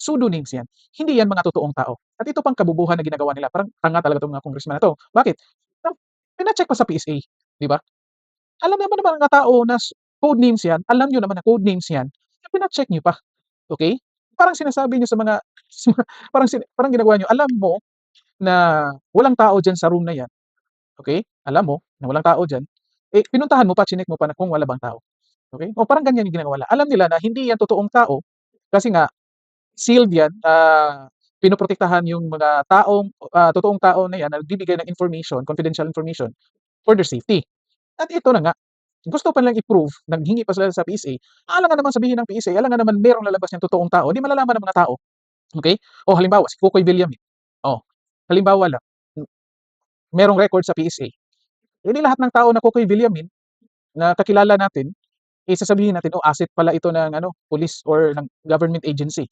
Pseudonyms yan. Hindi yan mga totoong tao. At ito pang kabubuhan na ginagawa nila. Parang tanga talaga 'tong mga congressman na 'to. Bakit? Pina-check pa sa PSA, 'di ba? Alam naman ng mga tao na code names yan, alam niyo naman na code names yan, pina-check niyo pa, okey? Parang sinasabi niyo sa mga sa mga parang ginagawa niyo, alam mo na walang tao diyan sa room na yan, okey? Alam mo na walang tao diyan, eh, pinuntahan mo pa, chineck mo pa na kung wala bang tao, okey? O parang ganyan yung ginagawa nila. Alam nila na hindi yan totoong tao kasi nga sealed yan, pinoprotektahan yung mga taong, totoong tao na yan na nagbibigay ng information, confidential information for their safety. At ito na nga, gusto pa nilang i-prove, naghingi pa sila sa PSA, alangan naman sabihin ng PSA, alangan naman merong lalabas niyang totoong tao, 'di malalaman ng mga tao, okey? O halimbawa si Kokoy Villamin, oh, halimbawa lang, hmm, merong record sa PSA, eh, di lahat ng tao na Kokoy Villamin na kakilala natin, eh, sasabihin natin, "Oh, asset pala ito ng ano, pulis or ng government agency."